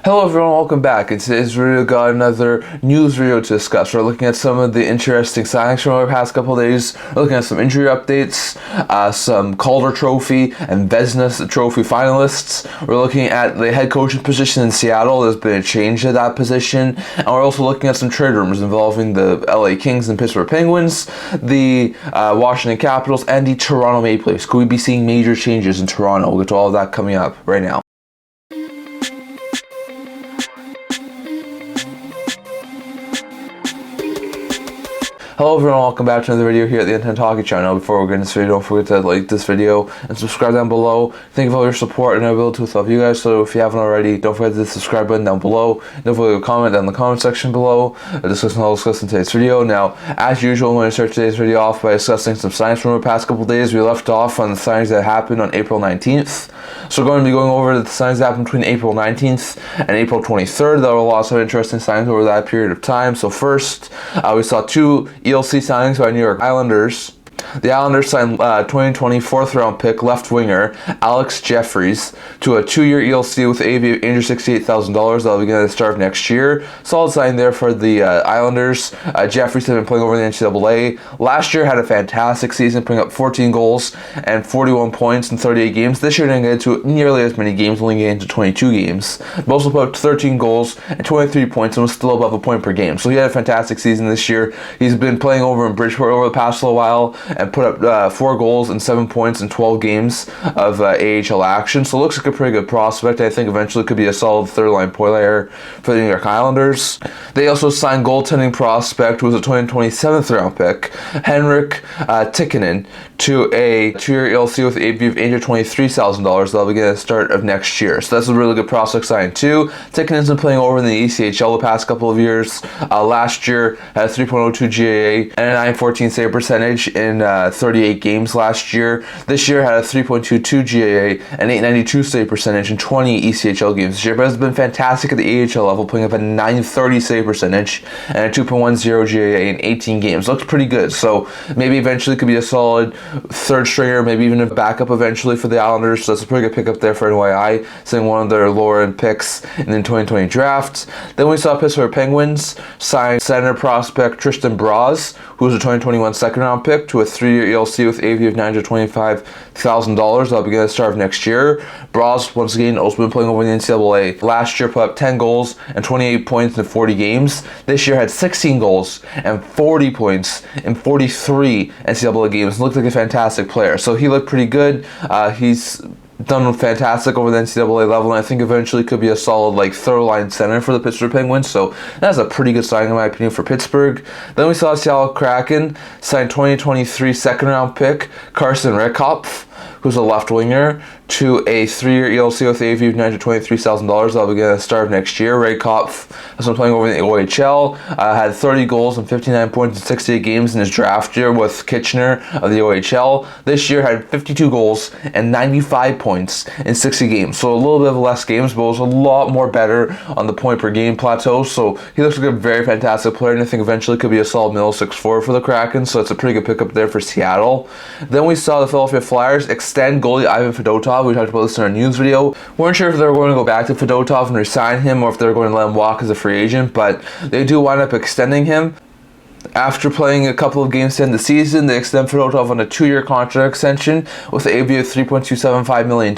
Hello everyone, welcome back. In today's video, got another news video to discuss. We're looking at some of the interesting signings from over the past couple of days. We're looking at some injury updates, some Calder Trophy and Vezina Trophy finalists. We're looking at the head coaching position in Seattle. There's been a change to that position. And we're also looking at some trade rumors involving the LA Kings and Pittsburgh Penguins, the Washington Capitals, and the Toronto Maple Leafs. Could we be seeing major changes in Toronto? We'll get to all of that coming up right now. Hello everyone, welcome back to another video here at the Internet Hockey Channel. Before we get into this video, don't forget to like this video and subscribe down below. Thank you for all your support and ability with all of you guys. So if you haven't already, don't forget to hit the subscribe button down below. Don't forget to comment down in the comment section below. Discussing all discussed in today's video. Now, as usual, I'm going to start today's video off by discussing some signings from the past couple days. We left off on the signings that happened on April 19th. So we're going to be going over the signings that happened between April 19th and April 23rd. There were lots of interesting signings over that period of time. So first, we saw two ELC signings by New York Islanders. The Islanders signed 2020 4th-round pick left winger Alex Jeffries to a 2-year ELC with AAV of $868,000. That'll begin at the start of next year. Solid sign there for the Islanders. Jeffries has been playing over in the NCAA. Last year had a fantastic season, putting up 14 goals and 41 points in 38 games. This year didn't get into nearly as many games, only getting into 22 games. But also put up 13 goals and 23 points and was still above a point per game. So he had a fantastic season this year. He's been playing over in Bridgeport over the past little while and put up 4 goals and 7 points in 12 games of AHL action. So looks like a pretty good prospect. I think eventually could be a solid third-line point player for the New York Islanders. They also signed goaltending prospect, who was a 2020 7th-round pick, Henrik Tikkanen, to a 2-year ELC with AAV of $823,000. That'll begin at the start of next year. So that's a really good prospect sign too. Tikkanen's been playing over in the ECHL the past couple of years. Last year had a 3.02 GAA and a 914 save percentage in 38 games last year. This year had a 3.22 GAA and 892 save percentage in 20 ECHL games this year, but has been fantastic at the AHL level, putting up a 930 save percentage and a 2.10 GAA in 18 games. Looks pretty good. So maybe eventually could be a solid third stringer, maybe even a backup eventually for the Islanders. So that's a pretty good pickup there for NYI, seeing one of their lower end picks in the 2020 draft. Then we saw Pittsburgh Penguins sign center prospect Tristan Broz, who was a 2021 2nd-round pick, to a 3-year ELC with AAV of $925,000. That'll begin at the start of next year. Broz, once again, also been playing over in the NCAA. Last year put up 10 goals and 28 points in 40 games. This year had 16 goals and 40 points in 43 NCAA games. Looked like a fantastic player. So he looked pretty good. He's done fantastic over the NCAA level, and I think eventually could be a solid third-line center for the Pittsburgh Penguins. So that's a pretty good signing in my opinion for Pittsburgh. Then we saw Seattle Karaken sign 2023 2nd-round pick Carson Rehkopf, who's a left winger, to a 3-year ELC with AAV of $923,000. That'll begin at the start of next year. Rehkopf has been playing over in the OHL, had 30 goals and 59 points in 68 games in his draft year with Kitchener of the OHL. This year had 52 goals and 95 points in 60 games. So a little bit of less games, but was a lot more better on the point per game plateau. So he looks like a very fantastic player, and I think eventually could be a solid middle 6-4 for the Kraken. So it's a pretty good pickup there for Seattle. Then we saw the Philadelphia Flyers extend goalie Ivan Fedotov. We talked about this in our news video. Weren't sure if they were going to go back to Fedotov and resign him, or if they were going to let him walk as a free agent, but they do wind up extending him. After playing a couple of games to end the season, they extend Fedotov on a 2-year contract extension with an AAV of $3.275 million,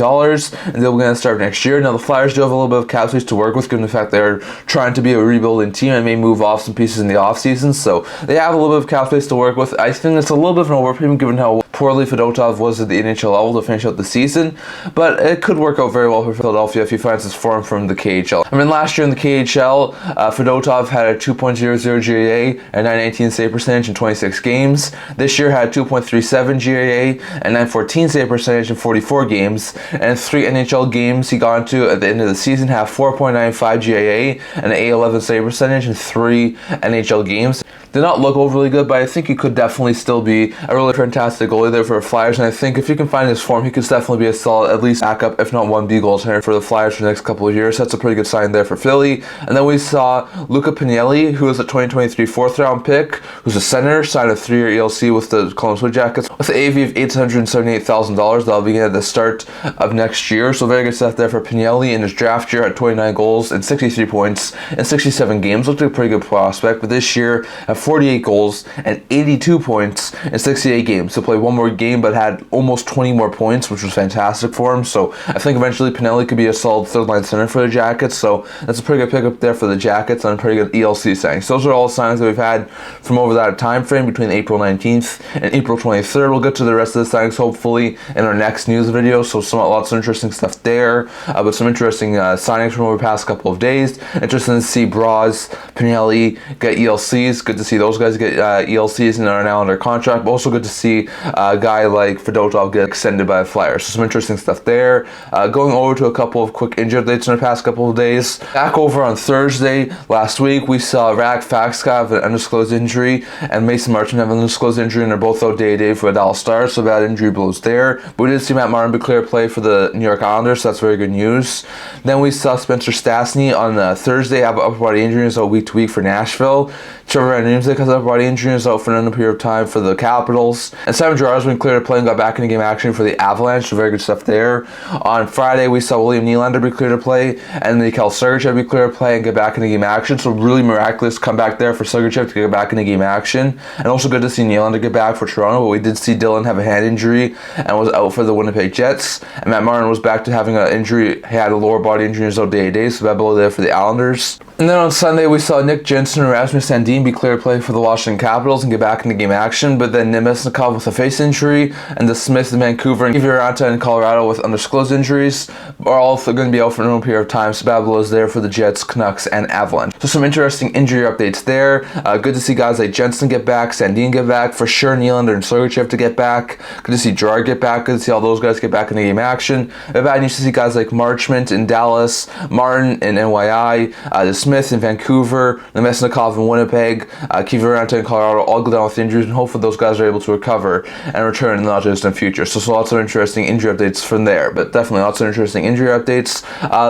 and they'll begin to start next year. Now, the Flyers do have a little bit of cap space to work with, given the fact they're trying to be a rebuilding team and may move off some pieces in the offseason, so they have a little bit of cap space to work with. I think it's a little bit of an overpayment given how poorly Fedotov was at the NHL level to finish out the season, but it could work out very well for Philadelphia if he finds his form from the KHL. I mean, last year in the KHL, Fedotov had a 2.00 GAA and 918 save percentage in 26 games. This year had 2.37 GAA and 914 save percentage in 44 games, and 3 NHL games he got into at the end of the season have 4.95 GAA and an 811 save percentage in 3 NHL games. did not look overly good, but I think he could definitely still be a really fantastic goalie there for the Flyers, and I think if he can find his form, he could definitely be a solid, at least backup, if not 1B goaltender for the Flyers for the next couple of years. That's a pretty good sign there for Philly. And then we saw Luca Pinelli, who was a 2023 4th-round pick, who's a center, signed a 3-year ELC with the Columbus Blue Jackets with an AV of $878,000. That'll begin at the start of next year, so very good stuff there for Pinelli. In his draft year, had 29 goals and 63 points in 67 games. Looked like a pretty good prospect, but this year had 48 goals and 82 points in 68 games. So played one more game, but had almost 20 more points, which was fantastic for him. So I think eventually Pinelli could be a solid third-line center for the Jackets. So that's a pretty good pickup there for the Jackets and a pretty good ELC signing. So those are all signs that we've had from over that time frame between April 19th and April 23rd. We'll get to the rest of the signings hopefully in our next news video. So lots of interesting stuff there, but some interesting signings from over the past couple of days. Interesting to see Broz, Pinelli get ELCs. Good to see those guys get ELCs and are now under contract. But also good to see a guy like Fedotov get extended by the Flyers. So some interesting stuff there. Going over to a couple of quick injury updates in the past couple of days. Back over on Thursday last week, we saw Hakstol have an undisclosed injury and Mason Marchment have an undisclosed injury, and they're both out day-to-day for the Dallas Stars, so bad injury blows there. But we did see Marner be clear to play for the New York Islanders, so that's very good news. Then we saw Spencer Stastny on Thursday have upper body injuries out week to week for Nashville. Trevor Van has upper body injuries out for another period of time for the Capitals. And Simon Girard's been cleared to play and got back into game action for the Avalanche, so very good stuff there. On Friday, we saw William Nylander be cleared to play, and Mikhail Sergachev be cleared to play and get back into game action. So really miraculous comeback there for Sergachev to get back into game action. And also good to see Nylander get back for Toronto, but we did see Dylan have a hand injury and was out for the Winnipeg Jets. And Matt Marner was back to having an injury. He had a lower body injury out day-to-day, so bad blow there for the Islanders. And then on Sunday, we saw Nick Jensen and Rasmus Sandin be cleared to play for the Washington Capitals and get back into game action, but then Nemesnikov with a face injury, and the Smiths in Vancouver and Vezina in Colorado with undisclosed injuries are all going to be out for no period of time, so bad blows there for the Jets, Canucks, and Avalanche. So some interesting injury updates there. Good to see guys like Jensen get back, Sandin get back, for sure Nylander and Sergachev to get back. Good to see Jarry get back, good to see all those guys get back into game action. Bad news to see guys like Marchment in Dallas, Martin in NYI, the Smiths in Vancouver, the Nemesnikov in Winnipeg, Vezina in Colorado, all go down with injuries, and hopefully those guys are able to recover and return in the not distant future. So lots of interesting injury updates from there, but definitely lots of interesting injury updates.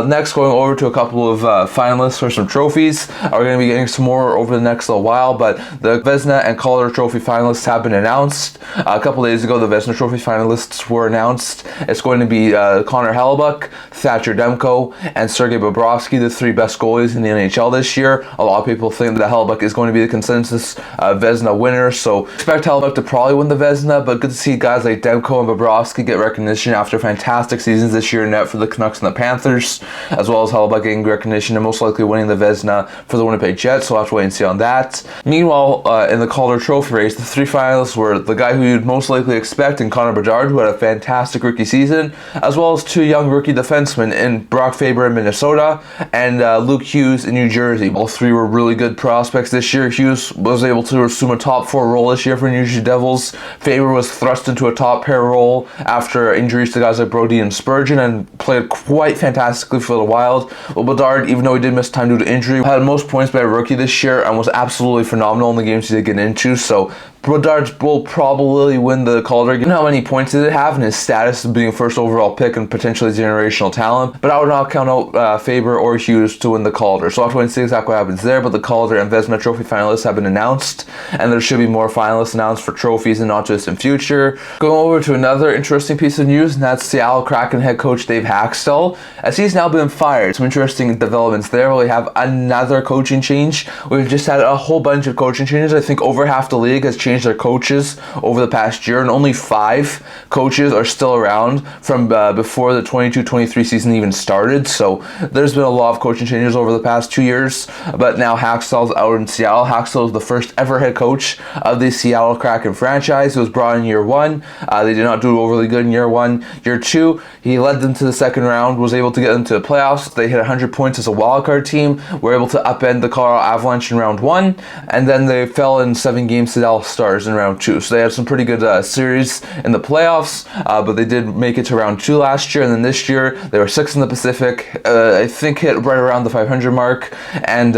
Next, going over to a couple of finalists for some trophies. We're going to be getting some more over the next little while, but the Vezina and Calder Trophy finalists have been announced. A couple days ago, the Vezina Trophy finalists were announced. It's going to be Connor Hellebuyck, Thatcher Demko, and Sergei Bobrovsky, the three best goalies in the NHL this year. A lot of people think that Hellebuyck is going to be the consensus Vezina winner, so expect Hellebuyck to probably win the Vezina, but good to see guys like Demko and Bobrovsky get recognition after fantastic seasons this year net for the Canucks and the Panthers, as well as Hellebuyck getting recognition and most likely winning the Vezina for the Winnipeg Jets, so we'll have to wait and see on that. Meanwhile, in the Calder Trophy race, the three finalists were the guy who you'd most likely expect in Connor Bedard, who had a fantastic rookie season, as well as two young rookie defensemen in Brock Faber in Minnesota and Luke Hughes in New Jersey. All three were really good prospects this year. Hughes was able to assume a top four role this year for New Jersey Devils. Faber was thrust into a top pair role after injuries to guys like Brody and Spurgeon and played quite fantastically for the Wild. Well, Bedard, even though he did miss time due to injury, had most points by a rookie this year and was absolutely phenomenal in the games he did get into. So Bedard will probably win the Calder. You know how many points did it have and his status of being a first overall pick and potentially generational talent, but I would not count out Faber or Hughes to win the Calder. So I'll have to wait and see exactly what happens there, but the Calder and Vezina Trophy finalists have been announced, and there should be more finalists announced for trophies and not just in future. Going over to another interesting piece of news, and that's Seattle Kraken head coach Dave Hakstol, as he's now been fired. Some interesting developments there. We have another coaching change. We've just had a whole bunch of coaching changes. I think over half the league has changed their coaches over the past year, and only 5 coaches are still around from before the 22-23 season even started. So there's been a lot of coaching changes over the past 2 years, but now Hakstol's out in Seattle. Hakstol is the first ever head coach of the Seattle Kraken franchise. It was brought in year 1. They did not do overly good in year 1. Year 2, he led them to the second round, was able to get them to the playoffs. They hit 100 points as a wildcard team, were able to upend the Colorado Avalanche in round 1, and then they fell in 7 games to the Dallas Stars in round 2. So they had some pretty good series in the playoffs, but they did make it to round 2 last year, and then this year they were 6th in the Pacific, I think hit right around the 500 mark, and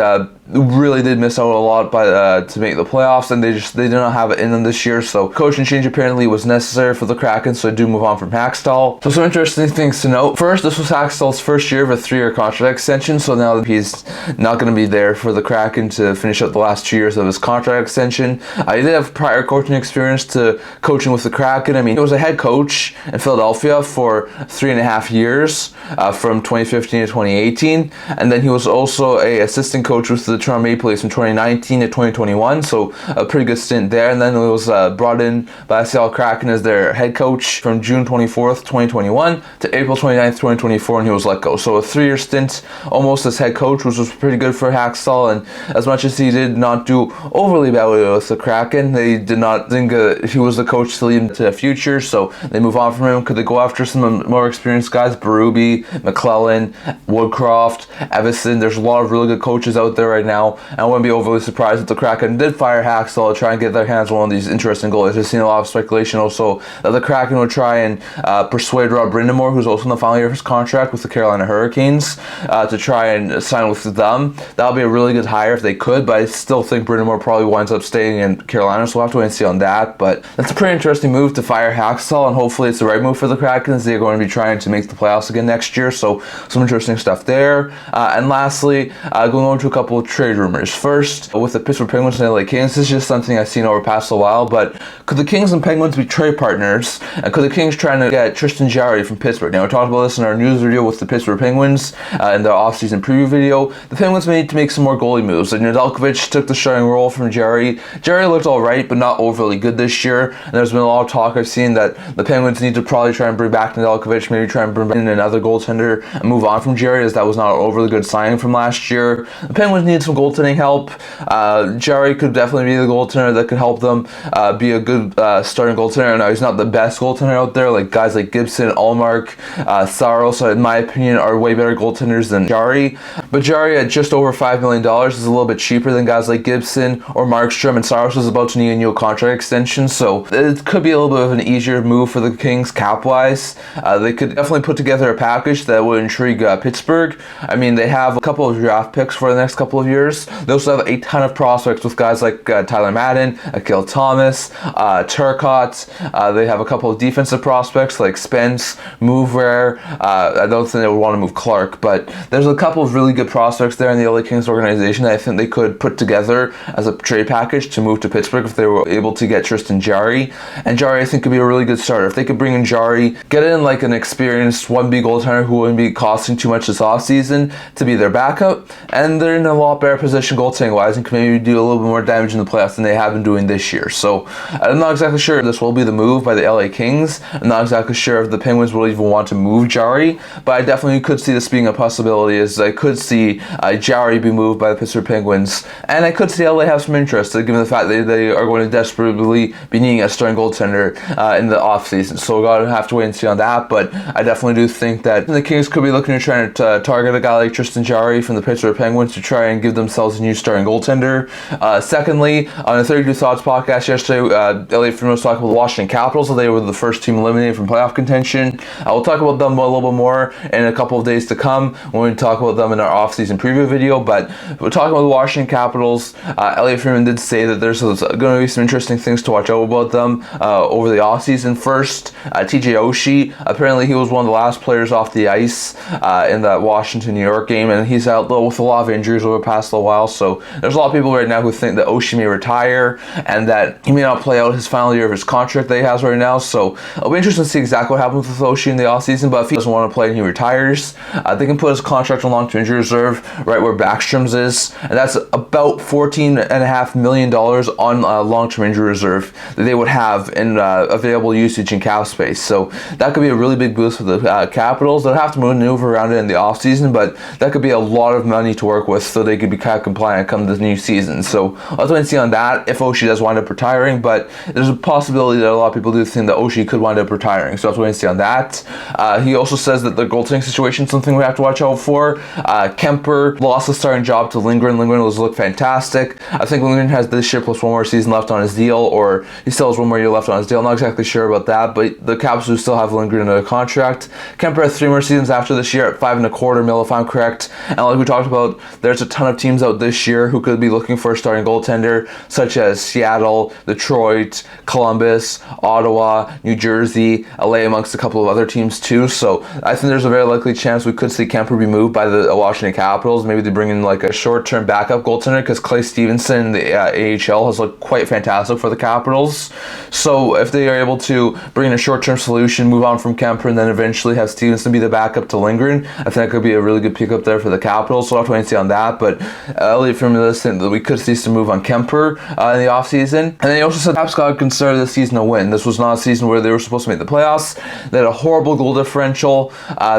really did miss out a lot to make the playoffs, and they did not have it in them this year. So coaching change apparently was necessary for the Kraken, so I do move on from Hakstol. So some interesting things to note. First, this was Hakstol's first year of a 3-year contract extension, so now he's not going to be there for the Kraken to finish out the last 2 years of his contract extension. He did have prior coaching experience to coaching with the Kraken. I mean, he was a head coach in Philadelphia for 3.5 years, from 2015 to 2018, and then he was also a assistant coach with the Toronto Maple Leafs from 2019 to 2021, so a pretty good stint there. And then he was brought in by Seattle Kraken as their head coach from June 24th, 2021 to April 29th, 2024, and he was let go. So a 3-year stint almost as head coach, which was pretty good for Hakstol. And as much as he did not do overly badly with the Kraken, they did not think he was the coach to lead into the future, so they move on from him. Could they go after some more experienced guys? Berube, McClellan, Woodcroft, Evison. There's a lot of really good coaches out there right now, and I wouldn't be overly surprised if the Kraken did fire Hakstol to try and get their hands on one of these interesting goalies. I've seen a lot of speculation also that the Kraken would try and persuade Rob Brind'Amour, who's also in the final year of his contract with the Carolina Hurricanes, to try and sign with them. That would be a really good hire if they could, but I still think Brind'Amour probably winds up staying in Carolina, so we'll have to wait and see on that. But that's a pretty interesting move to fire Hakstol, and hopefully it's the right move for the Kraken, as they're going to be trying to make the playoffs again next year. So some interesting stuff there. And lastly, going on to a couple of trade rumors. First, with the Pittsburgh Penguins and LA Kings, this is just something I've seen over past a while, but could the Kings and Penguins be trade partners? And could the Kings trying to get Tristan Jarry from Pittsburgh? Now, we talked about this in our news video with the Pittsburgh Penguins in the offseason preview video. The Penguins may need to make some more goalie moves. And Nedeljkovic took the starting role from Jarry. Jarry looked alright, but not overly good this year. And there's been a lot of talk I've seen that the Penguins need to probably try and bring back Nedeljkovic, maybe try and bring in another goaltender and move on from Jarry, as that was not an overly good signing from last year. The Penguins need some goaltending help. Jarry could definitely be the goaltender that could help them be a good starting goaltender. Now, he's not the best goaltender out there. Like guys like Gibson, Allmark, Saros, in my opinion, are way better goaltenders than Jarry. But Jarry at just over $5 million is a little bit cheaper than guys like Gibson or Markstrom, and Saros is about to need a new contract extension, so it could be a little bit of an easier move for the Kings cap-wise. They could definitely put together a package that would intrigue Pittsburgh. I mean, they have a couple of draft picks for the next couple of years. They also have a ton of prospects with guys like Tyler Madden, Akil Thomas, Turcotte. They have a couple of defensive prospects like Spence, Mover. I don't think they would want to move Clark, but there's a couple of really good prospects there in the LA Kings organization that I think they could put together as a trade package to move to Pittsburgh if they were able to get Tristan Jarry. And Jarry, I think, could be a really good starter. If they could bring in Jarry, get in like an experienced 1B goaltender who wouldn't be costing too much this offseason to be their backup, and they're in a lot better position goaltending wise and can maybe do a little bit more damage in the playoffs than they have been doing this year. So I'm not exactly sure if this will be the move by the LA Kings. I'm not exactly sure if the Penguins will even want to move Jarry, but I definitely could see this being a possibility, as I could see Jarry be moved by the Pittsburgh Penguins, and I could see LA have some interest given the fact that they are going to desperately be needing a starting goaltender in the offseason. So we're going to have to wait and see on that, but I definitely do think that the Kings could be looking to try to target a guy like Tristan Jarry from the Pittsburgh Penguins to try and give themselves a new starting goaltender. Secondly, on the 32 Thoughts podcast yesterday, Elliot Friedman was talking about the Washington Capitals, so they were the first team eliminated from playoff contention. We'll talk about them a little bit more in a couple of days to come when we talk about them in our off-season preview video, but we're talking about the Washington Capitals. Elliot Friedman did say that there's going to be some interesting things to watch out about them over the offseason. First, TJ Oshie, apparently he was one of the last players off the ice in that Washington-New York game, and he's out with a lot of injuries over the past little while, so there's a lot of people right now who think that Oshie may retire and that he may not play out his final year of his contract that he has right now. So it'll be interesting to see exactly what happens with Oshie in the offseason, but if he doesn't want to play and he retires, they can put his contract on long-term injury reserve right where Backstrom's is, and that's about $14.5 million on long-term injury reserve that they would have in available usage in cap space. So that could be a really big boost for the Capitals. They'll have to maneuver around it in the offseason, but that could be a lot of money to work with, so they could be kind of compliant come the new season. So I'll wait and see on that if Oshie does wind up retiring, but there's a possibility that a lot of people do think that Oshie could wind up retiring, so I'll wait and see on that. He also says that the goaltending situation is something we have to watch out for. Kuemper lost the starting job to Lindgren. Lindgren has looked fantastic. I think Lindgren has this year plus one more season left on his deal, or he still has one more year left on his deal. I'm not exactly sure about that, but the Caps do still have Lindgren in a contract. Kuemper has 3 more seasons after this year at $5.25 million, if I'm correct. And like we talked about, there's a ton of teams out this year who could be looking for a starting goaltender, such as Seattle, Detroit, Columbus, Ottawa, New Jersey, LA, amongst a couple of other teams too. So I think there's a very likely chance we could see Kuemper be moved by the Washington Capitals. Maybe they bring in like a short-term backup goaltender, because Clay Stevenson in the AHL has looked quite fantastic for the Capitals. So if they are able to bring in a short-term solution, move on from Kuemper, and then eventually have Stevenson be the backup to Lindgren, I think that could be a really good pickup there for the Capitals. So I'll have to wait and see on that. But Elliot from this think that we could see some move on Kuemper in the offseason. And then he also said Caps got to consider this season a win. This was not a season where they were supposed to make the playoffs. They had a horrible goal differential.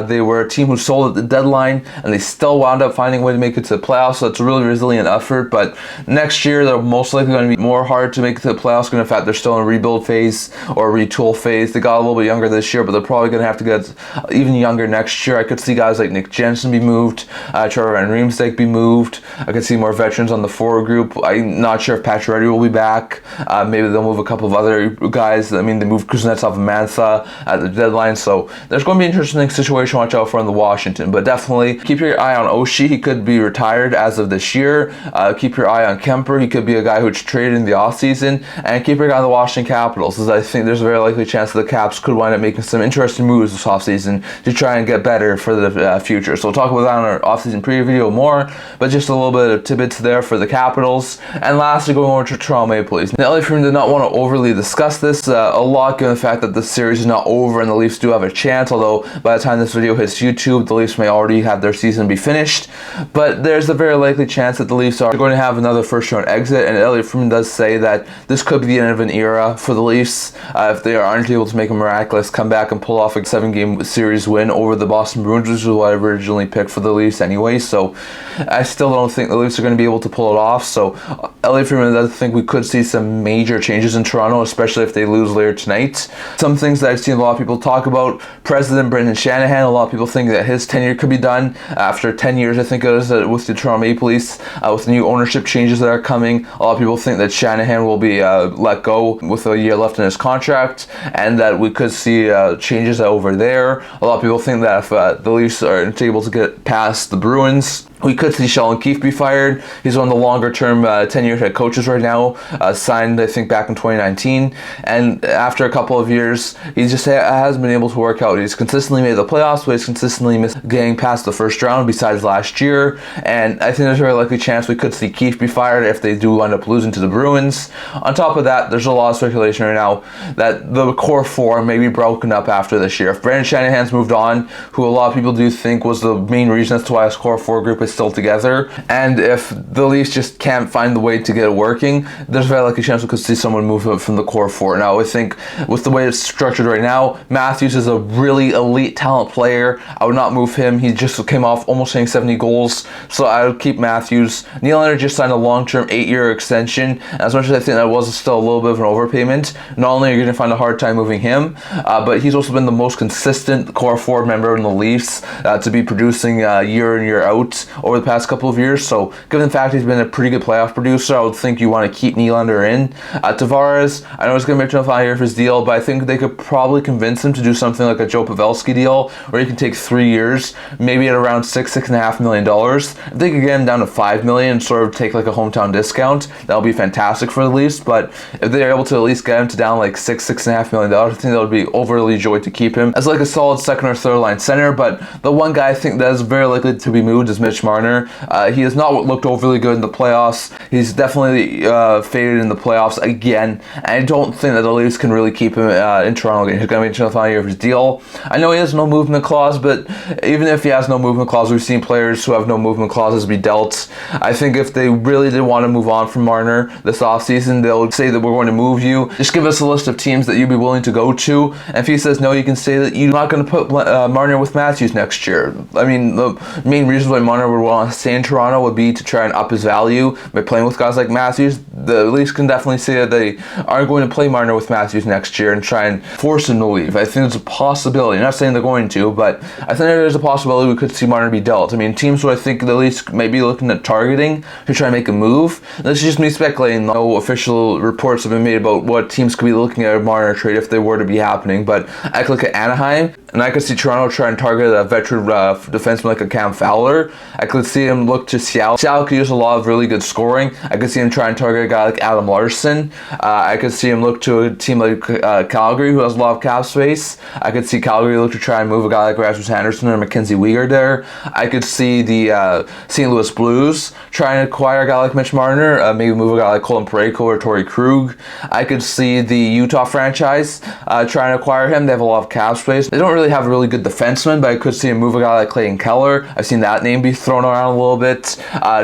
They were a team who sold at the deadline, and they still wound up finding a way to make it to the playoffs. So it's a really resilient effort. But next year, they're most likely going to be more hard to make it to the playoffs. In fact, they're still in a rebuild phase or a retool phase. They got a little bit younger this year, but they're probably going to have to get even younger next year. I could see guys like Nick Jensen be moved, Trevor Van Riemsdyk be moved. I could see more veterans on the forward group. I'm not sure if Pacioretty will be back. Maybe they'll move a couple of other guys. I mean, they moved Kuznetsov and Mantha at the deadline, so there's going to be an interesting situation to watch out for in the Washington. But definitely keep your eye on Oshie. He could be retired as of this year. Keep your eye on Kuemper. He could be a guy who's traded in the offseason. And keep your eye on the Washington Capitals, as I think there's a very likely chance that the Caps could wind up making some interesting moves this offseason to try and get better for the future. So we'll talk about that in our offseason preview video more, but just a little bit of tidbits there for the Capitals. And lastly, going over to Toronto Maple Leafs. Now, Elliot Friedman did not want to overly discuss this a lot, given the fact that the series is not over and the Leafs do have a chance, although by the time this video hits YouTube, the Leafs may already have their season be finished. But there's a very likely chance that the Leafs are going to have another first-round exit, and Elliot Friedman does say that this could be the end of an era for the Leafs if they aren't able to make a miraculous comeback and pull off a 7-game series win over the Boston Bruins, which is what I originally picked for the Leafs anyway. So I still don't think the Leafs are going to be able to pull it off. So Elliot Friedman does think we could see some major changes in Toronto, especially if they lose later tonight. Some things that I've seen a lot of people talk about: President Brendan Shanahan. A lot of people think that his tenure could be done after 10 years, I think it is, with the Toronto Maple Leafs, with the new ownership changes that are coming. A lot of people think that Shanahan will be let go with a year left in his contract, and that we could see changes over there. A lot of people think that if the Leafs aren't able to get past the Bruins, we could see Sheldon Keefe be fired. He's one of the longer-term tenured head coaches right now, signed, I think, back in 2019. And after a couple of years, he just hasn't been able to work out. He's consistently made the playoffs, but he's consistently missed getting past the first round, besides last year. And I think there's a very likely chance we could see Keefe be fired if they do end up losing to the Bruins. On top of that, there's a lot of speculation right now that the core four may be broken up after this year. If Brendan Shanahan's moved on, who a lot of people do think was the main reason as to why his core four group is still together, and if the Leafs just can't find the way to get it working, there's a very likely chance we could see someone move up from the core four. Now, I think with the way it's structured right now, Matthews is a really elite talent player. I would not move him. He just came off almost hitting 70 goals, so I would keep Matthews. Nylander just signed a long-term 8-year extension. As much as I think that was still a little bit of an overpayment, not only are you going to find a hard time moving him, but he's also been the most consistent core four member in the Leafs to be producing year in, year out over the past couple of years. So given the fact he's been a pretty good playoff producer, I would think you want to keep Nylander in. Tavares, I know he's going to make a final year for his deal, but I think they could probably convince him to do something like a Joe Pavelski deal, where he can take 3 years, maybe at around $6.5 million. If they could get him down to $5 million and sort of take like a hometown discount, that would be fantastic for the Leafs. But if they're able to at least get him to down like $6.5 million, I think that would be overly joyed to keep him as like a solid second or third line center. But the one guy I think that is very likely to be moved is Mitch Marner. He has not looked overly good in the playoffs. He's definitely faded in the playoffs again. I don't think that the Leafs can really keep him in Toronto again. He's going to be until the final year of his deal. I know he has no movement clause, but even if he has no movement clause, we've seen players who have no movement clauses be dealt. I think if they really did want to move on from Marner this offseason, they'll say that we're going to move you. Just give us a list of teams that you'd be willing to go to. And if he says no, you can say that you're not going to put Marner with Matthews next year. I mean, the main reason why Marner would want to stay in Toronto would be to try and up his value by playing with guys like Matthews. The Leafs can definitely say that they are going to play Marner with Matthews next year and try and force him to leave. I think there's a possibility. I'm not saying they're going to, but I think there's a possibility we could see Marner be dealt. I mean, teams who I think the Leafs may be looking at targeting to try and make a move. This is just me speculating. No official reports have been made about what teams could be looking at a Marner trade if they were to be happening, but I could look at Anaheim, and I could see Toronto try and target a veteran defenseman like a Cam Fowler. I I could see him look to Seattle. Seattle could use a lot of really good scoring. I could see him try and target a guy like Adam Larson. I could see him look to a team like Calgary, who has a lot of cap space. I could see Calgary look to try and move a guy like Rasmus Anderson or Mackenzie Weegar there. I could see the St. Louis Blues try and acquire a guy like Mitch Marner, maybe move a guy like Colin Parayko or Torrey Krug. I could see the Utah franchise try and acquire him. They have a lot of cap space. They don't really have a really good defenseman, but I could see him move a guy like Clayton Keller. I've seen that name be thrown around a little bit.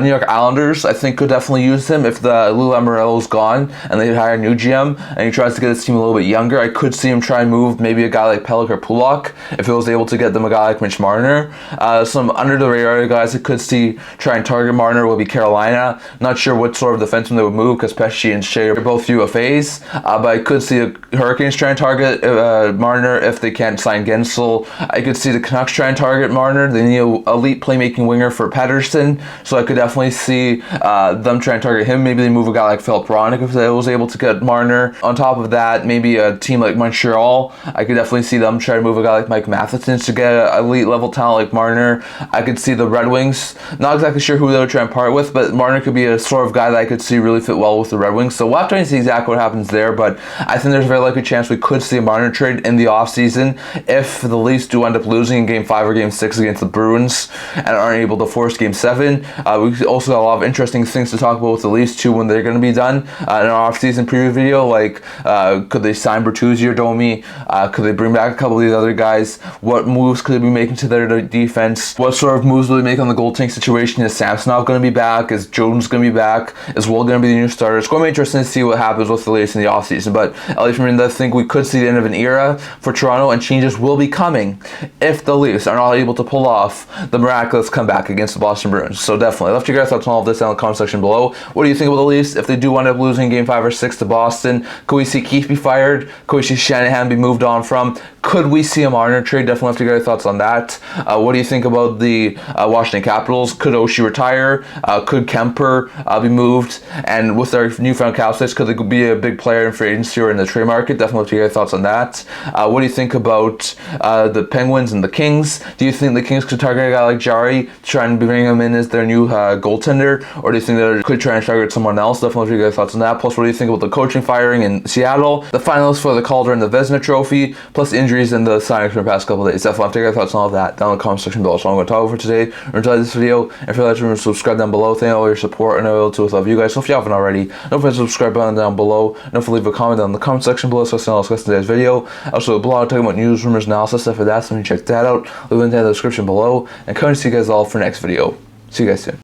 New York Islanders, I think, could definitely use him if the Lou Lamoriello's gone and they hire a new GM and he tries to get his team a little bit younger. I could see him try and move maybe a guy like Pelech or Pulak if he was able to get them a guy like Mitch Marner. Some under the radar guys I could see try and target Marner will be Carolina. Not sure what sort of defenseman they would move because Pesce and Shea are both UFAs, but I could see the Hurricanes try and target Marner if they can't sign Gensel. I could see the Canucks try and target Marner. They need an elite playmaking winger for Pettersson, so I could definitely see them try and target him. Maybe they move a guy like Philip Bronick if they was able to get Marner. On top of that, maybe a team like Montreal, I could definitely see them try to move a guy like Mike Matheson to get an elite level talent like Marner. I could see the Red Wings, not exactly sure who they would try and part with, but Marner could be a sort of guy that I could see really fit well with the Red Wings. So we'll have to see exactly what happens there, but I think there's a very likely chance we could see a Marner trade in the offseason if the Leafs do end up losing in Game 5 or Game 6 against the Bruins and aren't able to force Game 7. We also got a lot of interesting things to talk about with the Leafs too when they're going to be done in our offseason preview video, like could they sign Bertuzzi or Domi? Could they bring back a couple of these other guys? What moves could they be making to their defense? What sort of moves will they make on the goaltending situation? Is Samsonov going to be back? Is Jones going to be back? Is Will going to be the new starter? It's going to be interesting to see what happens with the Leafs in the offseason, but at least I think we could see the end of an era for Toronto, and changes will be coming if the Leafs are not able to pull off the miraculous comeback against the Boston Bruins. So definitely, left your guys' thoughts on all of this down in the comment section below. What do you think about the Leafs if they do end up losing Game 5 or 6 to Boston? Could we see Keith be fired? Could we see Shanahan be moved on from? Could we see a Marner trade? Definitely have to get your thoughts on that. What do you think about the Washington Capitals? Could Oshie retire? Could Kuemper be moved? And with their newfound cap space, could they be a big player in free agency or in the trade market? Definitely have to get your thoughts on that. What do you think about the Penguins and the Kings? Do you think the Kings could target a guy like Jarry to try and bring him in as their new goaltender? Or do you think they could try and target someone else? Definitely have to get your thoughts on that. Plus, what do you think about the coaching firing in Seattle? The finalists for the Calder and the Vezina Trophy, plus injuries and the signings from the past couple of days. Definitely have to get your thoughts on all of that down in the comment section below. So I'm going to talk over today. Enjoy this video. And if you'd like to subscribe down below, thank you all your support and I will too love you guys. So if you haven't already, don't forget to subscribe button down below. Don't forget to leave a comment down in the comment section below so I can discuss today's video. Also, a blog talking about news, rumors, analysis, stuff like that. So you check that out. Leave a link in the description below. And come and see you guys all for next video. See you guys soon.